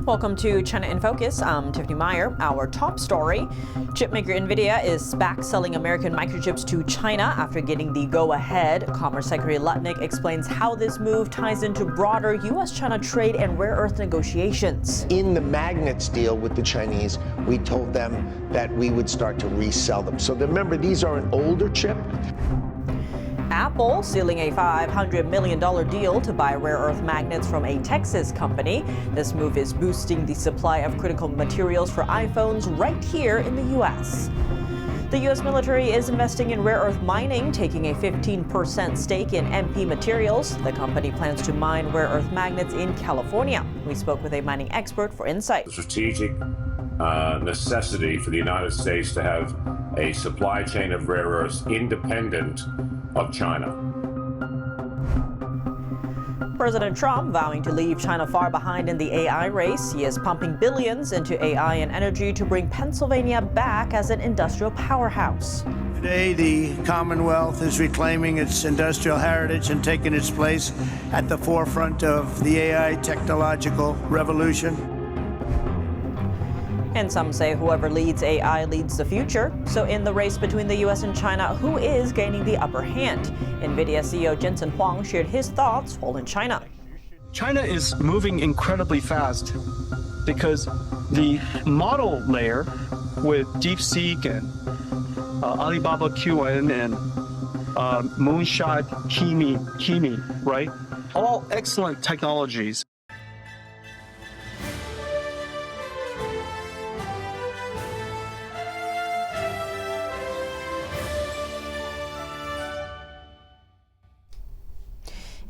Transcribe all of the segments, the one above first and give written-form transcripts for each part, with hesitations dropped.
Welcome to China in Focus. I'm Tiffany Meyer. Our top story: chipmaker Nvidia is back selling American microchips to China after getting the go-ahead. Commerce Secretary Lutnick explains how this move ties into broader U.S.-China trade and rare earth negotiations. In the magnets deal with the Chinese, we told them that we would start to resell them. So remember, these are an older chip. Apple sealing a $500 million deal to buy rare earth magnets from a Texas company. This move is boosting the supply of critical materials for iPhones right here in the U.S. The U.S. military is investing in rare earth mining, taking a 15% stake in MP Materials. The company plans to mine rare earth magnets in California. We spoke with a mining expert for insight. The strategic necessity for the United States to have a supply chain of rare earths independent of China. President Trump vowing to leave China far behind in the AI race. He is pumping billions into AI and energy to bring Pennsylvania back as an industrial powerhouse. Today, the Commonwealth is reclaiming its industrial heritage and taking its place at the forefront of the AI technological revolution. And some say whoever leads AI leads the future. So in the race between the U.S. and China, who is gaining the upper hand? Nvidia CEO Jensen Huang shared his thoughts while in China. China is moving incredibly fast because the model layer with DeepSeek and Alibaba QN and Moonshot, Kimi, right? All excellent technologies.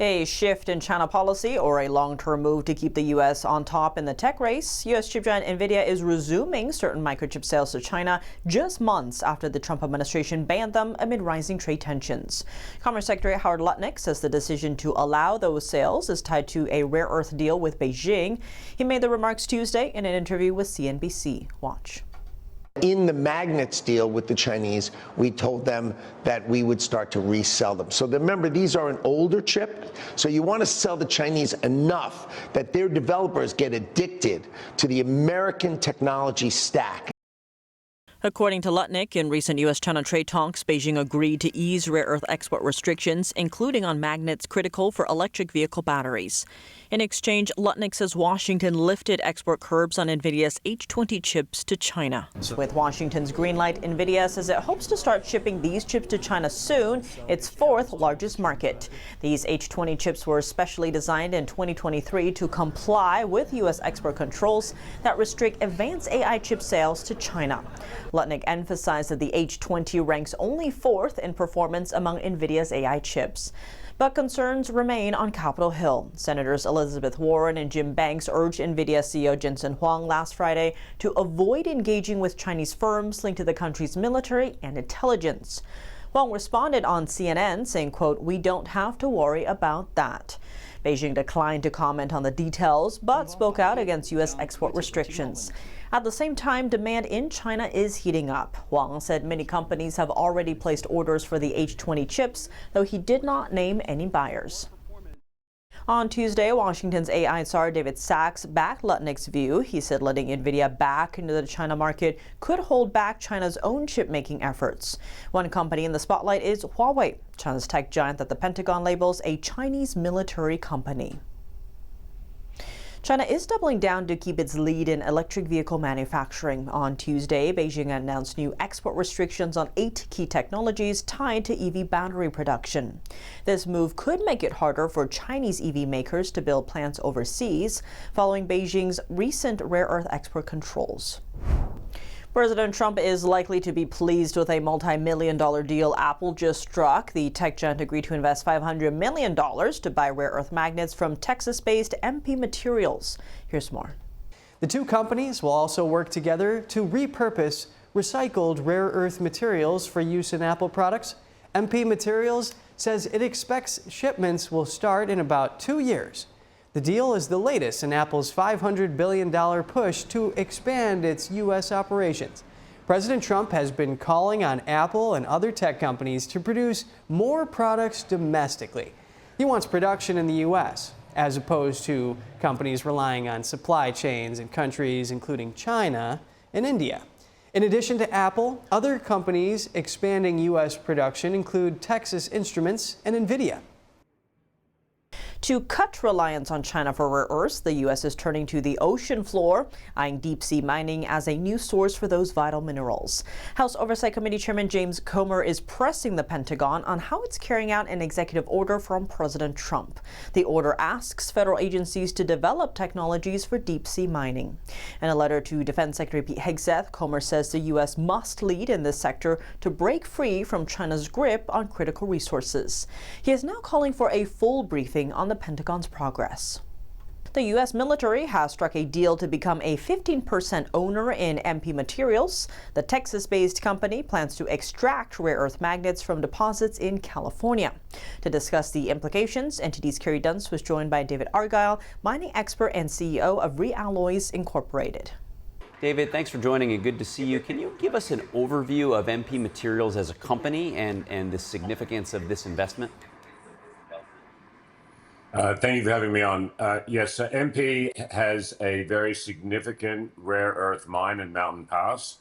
A shift in China policy or a long-term move to keep the U.S. on top in the tech race. U.S. chip giant Nvidia is resuming certain microchip sales to China just months after the Trump administration banned them amid rising trade tensions. Commerce Secretary Howard Lutnick says the decision to allow those sales is tied to a rare earth deal with Beijing. He made the remarks Tuesday in an interview with CNBC. Watch. In the magnets deal with the Chinese, we told them that we would start to resell them. So remember, these are an older chip, so you want to sell the Chinese enough that their developers get addicted to the American technology stack. According to Lutnick, in recent U.S.-China trade talks, Beijing agreed to ease rare earth export restrictions, including on magnets critical for electric vehicle batteries. In exchange, Lutnick says Washington lifted export curbs on Nvidia's H20 chips to China. With Washington's green light, Nvidia says it hopes to start shipping these chips to China soon, its fourth largest market. These H20 chips were specially designed in 2023 to comply with U.S. export controls that restrict advanced AI chip sales to China. Lutnick emphasized that the H20 ranks only fourth in performance among Nvidia's AI chips. But concerns remain on Capitol Hill. Senators Elizabeth Warren and Jim Banks urged Nvidia CEO Jensen Huang last Friday to avoid engaging with Chinese firms linked to the country's military and intelligence. Huang responded on CNN saying, quote, "We don't have to worry about that." Beijing declined to comment on the details, but spoke out against U.S. export restrictions. At the same time, demand in China is heating up. Huang said many companies have already placed orders for the H20 chips, though he did not name any buyers. On Tuesday, Washington's AI czar David Sachs backed Lutnick's view. He said letting Nvidia back into the China market could hold back China's own chip-making efforts. One company in the spotlight is Huawei, China's tech giant that the Pentagon labels a Chinese military company. China is doubling down to keep its lead in electric vehicle manufacturing. On Tuesday, Beijing announced new export restrictions on 8 key technologies tied to EV battery production. This move could make it harder for Chinese EV makers to build plants overseas, following Beijing's recent rare earth export controls. President Trump is likely to be pleased with a multi-million-dollar deal Apple just struck. The tech giant agreed to invest $500 million to buy rare earth magnets from Texas-based MP Materials. Here's more. The two companies will also work together to repurpose recycled rare earth materials for use in Apple products. MP Materials says it expects shipments will start in about 2 years. The deal is the latest in Apple's $500 billion push to expand its U.S. operations. President Trump has been calling on Apple and other tech companies to produce more products domestically. He wants production in the U.S. as opposed to companies relying on supply chains in countries including China and India. In addition to Apple, other companies expanding U.S. production include Texas Instruments and Nvidia. To cut reliance on China for rare earths, the U.S. is turning to the ocean floor, eyeing deep-sea mining as a new source for those vital minerals. House Oversight Committee Chairman James Comer is pressing the Pentagon on how it's carrying out an executive order from President Trump. The order asks federal agencies to develop technologies for deep-sea mining. In a letter to Defense Secretary Pete Hegseth, Comer says the U.S. must lead in this sector to break free from China's grip on critical resources. He is now calling for a full briefing on the Pentagon's progress. The U.S. military has struck a deal to become a 15% owner in MP Materials. The Texas-based company plans to extract rare earth magnets from deposits in California. To discuss the implications, NTD's Carrie Dunst was joined by David Argyle, mining expert and CEO of Realloys Incorporated. David, thanks for joining and good to see you. Can you give us an overview of MP Materials as a company and the significance of this investment? Thank you for having me on. Yes, MP has a very significant rare earth mine in Mountain Pass.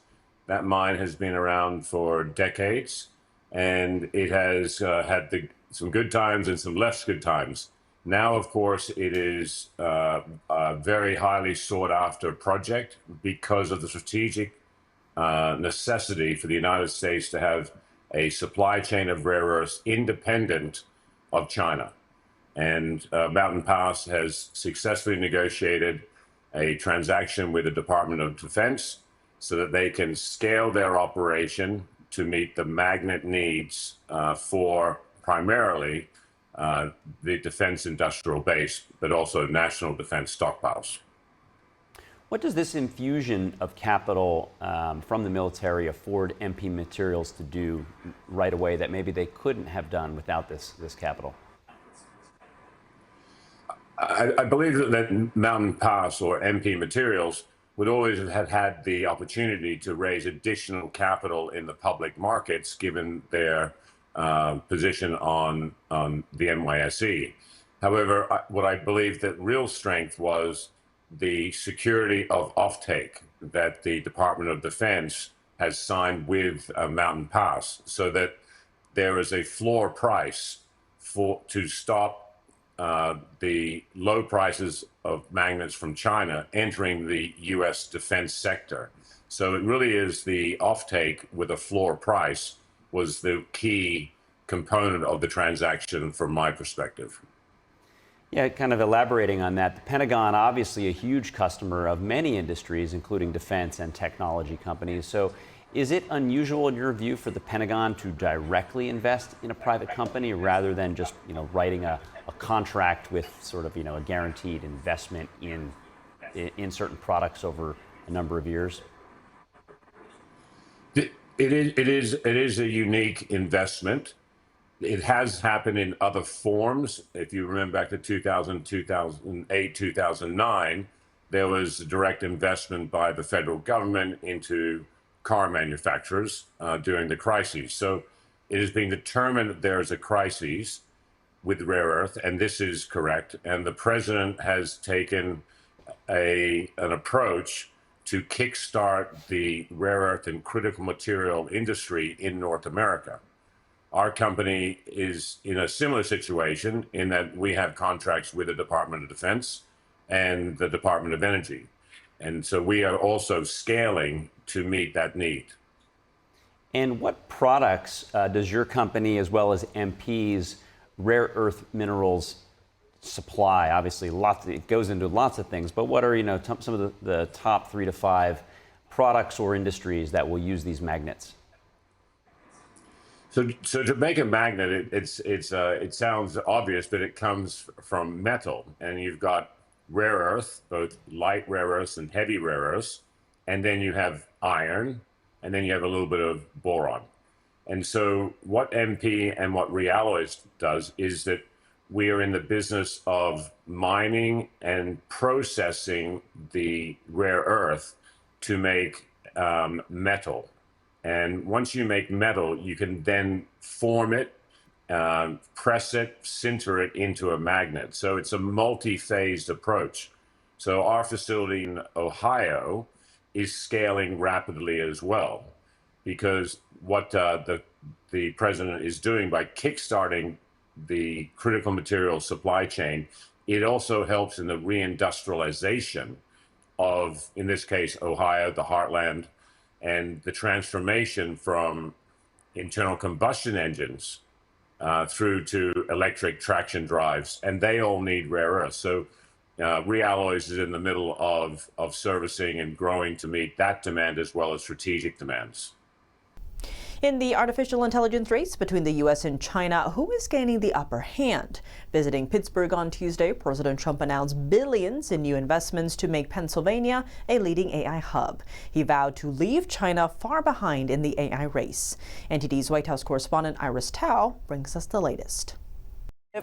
That mine has been around for decades, and it has had some good times and some less good times. Now, of course, it is a very highly sought after project because of the strategic necessity for the United States to have a supply chain of rare earths independent of China. And Mountain Pass has successfully negotiated a transaction with the Department of Defense so that they can scale their operation to meet the magnet needs for primarily the defense industrial base, but also national defense stockpiles. What does this infusion of capital from the military afford MP Materials to do right away that maybe they couldn't have done without this capital? I believe that Mountain Pass or MP Materials would always have had the opportunity to raise additional capital in the public markets given their position on the NYSE. However, what I believe that real strength was the security of offtake that the Department of Defense has signed with Mountain Pass, so that there is a floor price to stop the low prices of magnets from China entering the U.S. defense sector. So it really is the offtake with a floor price was the key component of the transaction from my perspective. Yeah, kind of elaborating on that, the Pentagon, obviously a huge customer of many industries, including defense and technology companies. So is it unusual in your view for the Pentagon to directly invest in a private company rather than just, writing a contract with sort of, a guaranteed investment in certain products over a number of years? It is a unique investment. It has happened in other forms. If you remember back to 2008, 2009, there was direct investment by the federal government into car manufacturers during the crises. So it has been determined that there is a crisis with rare earth, and this is correct. And the president has taken an approach to kickstart the rare earth and critical material industry in North America. Our company is in a similar situation in that we have contracts with the Department of Defense and the Department of Energy. And so we are also scaling to meet that need. And what products does your company, as well as MP's rare earth minerals, supply? Obviously, it goes into lots of things, but what are some of the top 3 to 5 products or industries that will use these magnets? So to make a magnet, it sounds obvious, but it comes from metal, and you've got rare earth, both light rare earths and heavy rare earths, and then you have iron, and then you have a little bit of boron. And so what MP and what Realloys does is that we are in the business of mining and processing the rare earth to make metal. And once you make metal, you can then form it press it, sinter it into a magnet. So it's a multi-phased approach. So our facility in Ohio is scaling rapidly as well, because what the president is doing by kickstarting the critical material supply chain, it also helps in the reindustrialization of, in this case, Ohio, the heartland, and the transformation from internal combustion engines through to electric traction drives, and they all need rare earths. So Realloys is in the middle of servicing and growing to meet that demand as well as strategic demands. In the artificial intelligence race between the U.S. and China, who is gaining the upper hand? Visiting Pittsburgh on Tuesday, President Trump announced billions in new investments to make Pennsylvania a leading AI hub. He vowed to leave China far behind in the AI race. NTD's White House correspondent Iris Tao brings us the latest.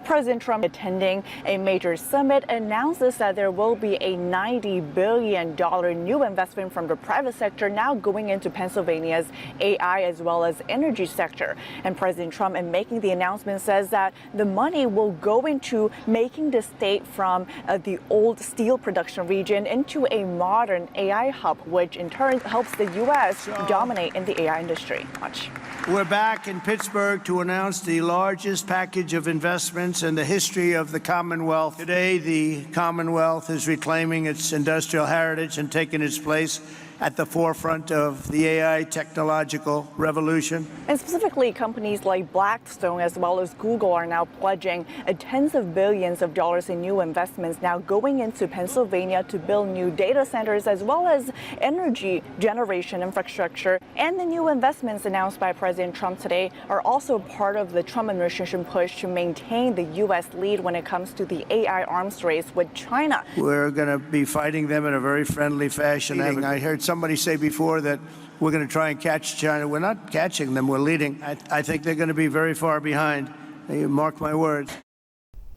President Trump attending a major summit announces that there will be a $90 billion new investment from the private sector now going into Pennsylvania's AI as well as energy sector. And President Trump, in making the announcement, says that the money will go into making the state from the old steel production region into a modern AI hub, which in turn helps the U.S. dominate in the AI industry. Watch. We're back in Pittsburgh to announce the largest package of investments in the history of the Commonwealth. Today, the Commonwealth is reclaiming its industrial heritage and taking its place at the forefront of the AI technological revolution. And specifically, companies like Blackstone as well as Google are now pledging tens of billions of dollars in new investments now going into Pennsylvania to build new data centers as well as energy generation infrastructure. And the new investments announced by President Trump today are also part of the Trump administration push to maintain the U.S. lead when it comes to the AI arms race with China. We're going to be fighting them in a very friendly fashion. I heard somebody say before that we're going to try and catch China. We're not catching them, we're leading. I think they're going to be very far behind. You mark my words.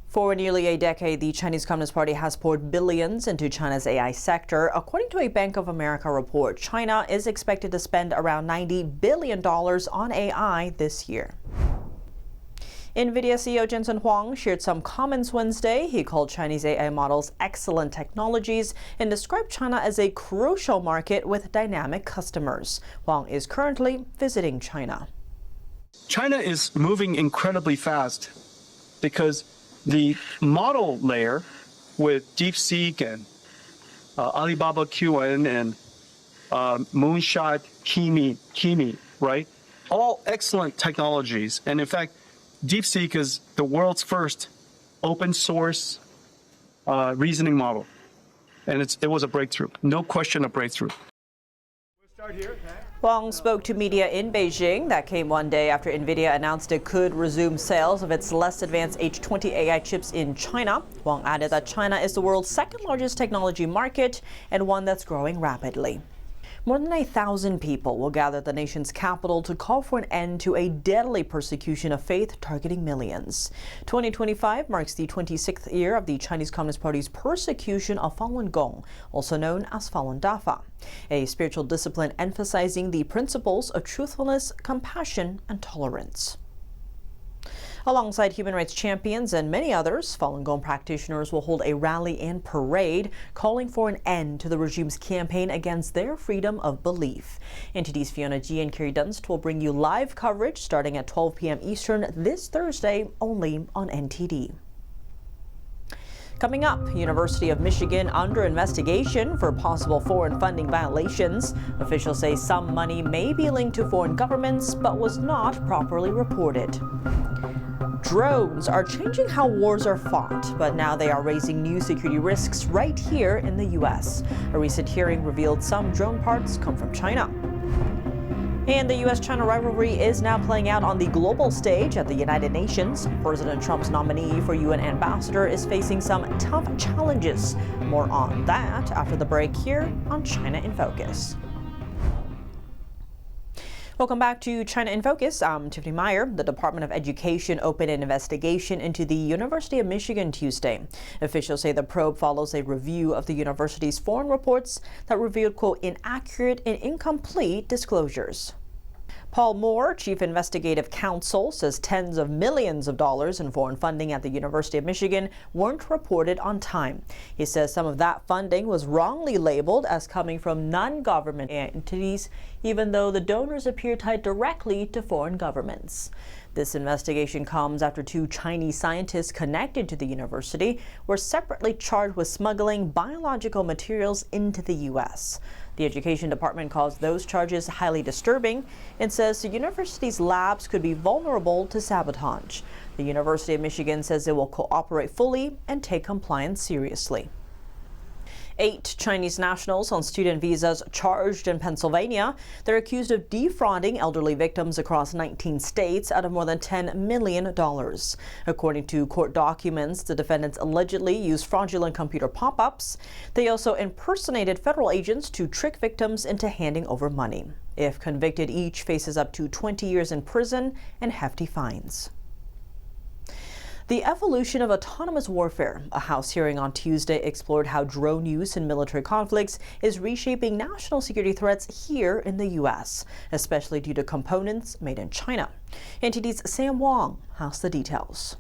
For nearly a decade, the Chinese Communist Party has poured billions into China's AI sector. According to a Bank of America report, China is expected to spend around $90 billion on AI this year. Nvidia CEO Jensen Huang shared some comments Wednesday. He called Chinese AI models excellent technologies and described China as a crucial market with dynamic customers. Huang is currently visiting China. China is moving incredibly fast because the model layer with DeepSeek and Alibaba QN and Moonshot Kimi, right? All excellent technologies. And in fact, DeepSeek is the world's first open source reasoning model. And it was a breakthrough. No question, a breakthrough. Huang spoke to media in Beijing. That came one day after Nvidia announced it could resume sales of its less advanced H20 AI chips in China. Huang added that China is the world's second largest technology market and one that's growing rapidly. More than 1,000 people will gather at the nation's capital to call for an end to a deadly persecution of faith targeting millions. 2025 marks the 26th year of the Chinese Communist Party's persecution of Falun Gong, also known as Falun Dafa, a spiritual discipline emphasizing the principles of truthfulness, compassion, and tolerance. Alongside human rights champions and many others, Falun Gong practitioners will hold a rally and parade calling for an end to the regime's campaign against their freedom of belief. NTD's Fiona G and Carrie Dunst will bring you live coverage starting at 12 p.m. Eastern this Thursday only on NTD. Coming up, University of Michigan under investigation for possible foreign funding violations. Officials say some money may be linked to foreign governments but was not properly reported. Drones are changing how wars are fought, but now they are raising new security risks right here in the U.S. A recent hearing revealed some drone parts come from China. And the U.S.-China rivalry is now playing out on the global stage at the United Nations. President Trump's nominee for UN ambassador is facing some tough challenges. More on that after the break here on China in Focus. Welcome back to China in Focus. I'm Tiffany Meyer. The Department of Education opened an investigation into the University of Michigan Tuesday. Officials say the probe follows a review of the university's foreign reports that revealed, quote, inaccurate and incomplete disclosures. Paul Moore, Chief Investigative Counsel, says tens of millions of dollars in foreign funding at the University of Michigan weren't reported on time. He says some of that funding was wrongly labeled as coming from non-government entities, even though the donors appear tied directly to foreign governments. This investigation comes after two Chinese scientists connected to the university were separately charged with smuggling biological materials into the U.S. The Education Department calls those charges highly disturbing and says the university's labs could be vulnerable to sabotage. The University of Michigan says it will cooperate fully and take compliance seriously. 8 Chinese nationals on student visas charged in Pennsylvania. They're accused of defrauding elderly victims across 19 states out of more than $10 million. According to court documents, the defendants allegedly used fraudulent computer pop-ups. They also impersonated federal agents to trick victims into handing over money. If convicted, each faces up to 20 years in prison and hefty fines. The evolution of autonomous warfare. A House hearing on Tuesday explored how drone use in military conflicts is reshaping national security threats here in the U.S., especially due to components made in China. NTD's Sam Wong has the details.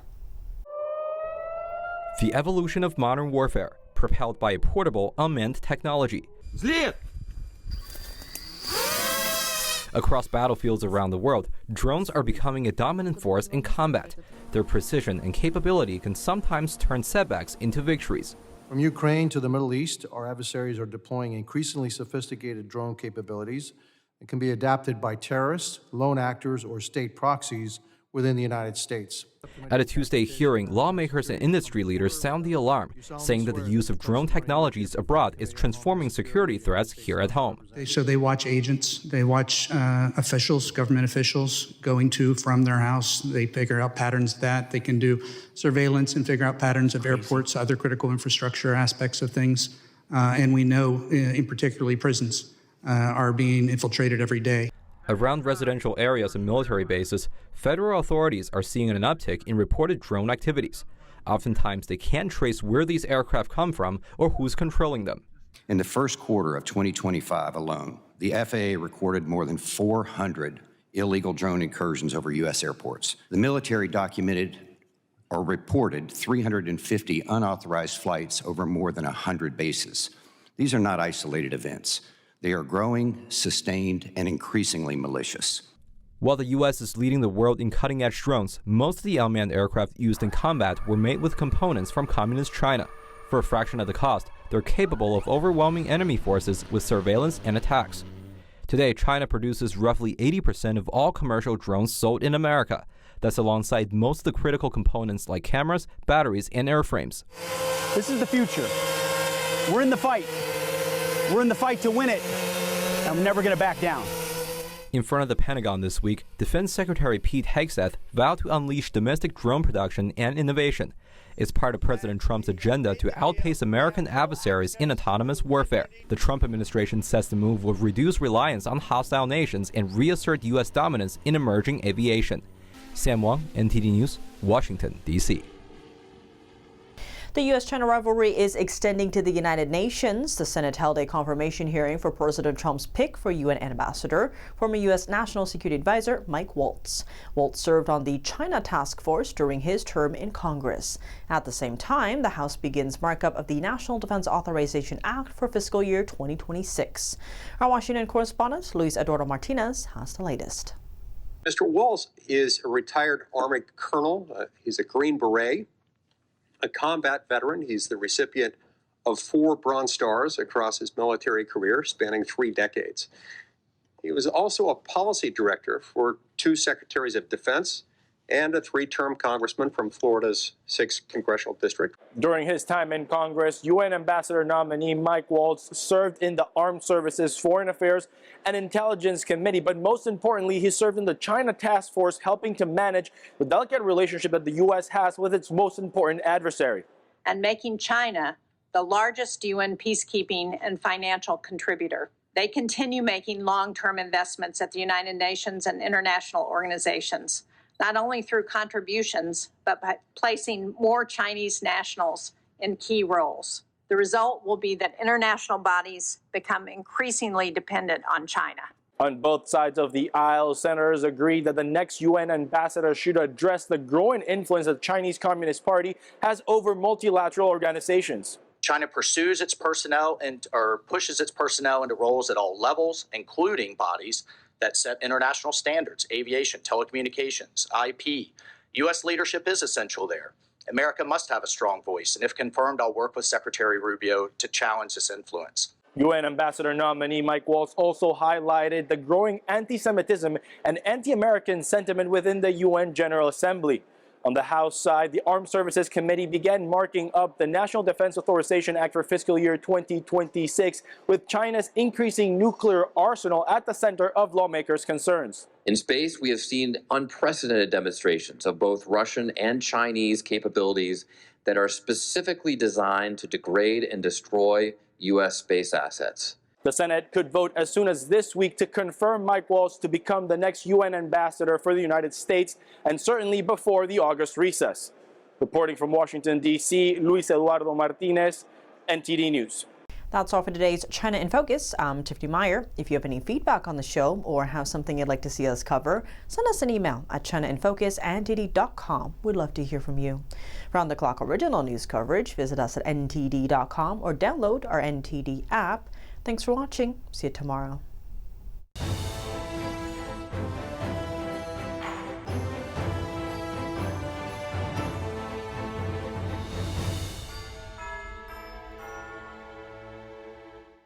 The evolution of modern warfare, propelled by a portable, unmanned technology. Across battlefields around the world, drones are becoming a dominant force in combat. Their precision and capability can sometimes turn setbacks into victories. From Ukraine to the Middle East, our adversaries are deploying increasingly sophisticated drone capabilities that can be adapted by terrorists, lone actors, or state proxies within the United States. At a Tuesday hearing, lawmakers and industry leaders sound the alarm, saying that the use of drone technologies abroad is transforming security threats here at home. So they watch agents, they watch officials, government officials going to from their house. They figure out patterns that they can do surveillance and figure out patterns of airports, other critical infrastructure aspects of things. And we know, in particularly prisons, are being infiltrated every day. Around residential areas and military bases, federal authorities are seeing an uptick in reported drone activities. Oftentimes, they can't trace where these aircraft come from or who's controlling them. In the first quarter of 2025 alone, the FAA recorded more than 400 illegal drone incursions over U.S. airports. The military documented or reported 350 unauthorized flights over more than 100 bases. These are not isolated events. They are growing, sustained, and increasingly malicious. While the U.S. is leading the world in cutting-edge drones, most of the unmanned aircraft used in combat were made with components from communist China. For a fraction of the cost, they're capable of overwhelming enemy forces with surveillance and attacks. Today, China produces roughly 80% of all commercial drones sold in America. That's alongside most of the critical components like cameras, batteries, and airframes. This is the future. We're in the fight. We're in the fight to win it, and we're never going to back down. In front of the Pentagon this week, Defense Secretary Pete Hegseth vowed to unleash domestic drone production and innovation. It's part of President Trump's agenda to outpace American adversaries in autonomous warfare. The Trump administration says the move will reduce reliance on hostile nations and reassert U.S. dominance in emerging aviation. Sam Wong, NTD News, Washington, D.C. The U.S.-China rivalry is extending to the United Nations. The Senate held a confirmation hearing for President Trump's pick for UN ambassador, former U.S. National Security Advisor Mike Waltz. Waltz served on the China Task Force during his term in Congress. At the same time, the House begins markup of the National Defense Authorization Act for fiscal year 2026. Our Washington correspondent, Luis Eduardo Martinez, has the latest. Mr. Waltz is a retired Army colonel. He's a Green Beret, a combat veteran. He's the recipient of 4 Bronze Stars across his military career, spanning 3 decades. He was also a policy director for 2 secretaries of defense and a 3-term congressman from Florida's 6th congressional district. During his time in Congress, UN Ambassador nominee Mike Waltz served in the Armed Services, Foreign Affairs, and Intelligence Committee, but most importantly, he served in the China Task Force, helping to manage the delicate relationship that the U.S. has with its most important adversary. And making China the largest UN peacekeeping and financial contributor. They continue making long-term investments at the United Nations and international organizations, not only through contributions, but by placing more Chinese nationals in key roles. The result will be that international bodies become increasingly dependent on China. On both sides of the aisle, senators agreed that the next UN ambassador should address the growing influence that the Chinese Communist Party has over multilateral organizations. China pursues its personnel or pushes its personnel into roles at all levels, including bodies that set international standards, aviation, telecommunications, IP. U.S. leadership is essential there. America must have a strong voice, and if confirmed, I'll work with Secretary Rubio to challenge this influence. UN Ambassador nominee Mike Waltz also highlighted the growing anti-Semitism and anti-American sentiment within the UN General Assembly. On the House side, the Armed Services Committee began marking up the National Defense Authorization Act for fiscal year 2026, with China's increasing nuclear arsenal at the center of lawmakers' concerns. In space, we have seen unprecedented demonstrations of both Russian and Chinese capabilities that are specifically designed to degrade and destroy U.S. space assets. The Senate could vote as soon as this week to confirm Mike Waltz to become the next UN ambassador for the United States, and certainly before the August recess. Reporting from Washington, D.C., Luis Eduardo Martinez, NTD News. That's all for today's China in Focus. I'm Tiffany Meyer. If you have any feedback on the show or have something you'd like to see us cover, send us an email at chinainfocus@ntd.com. We'd love to hear from you. Round-the-clock original news coverage, visit us at ntd.com or download our NTD app. Thanks for watching. See you tomorrow.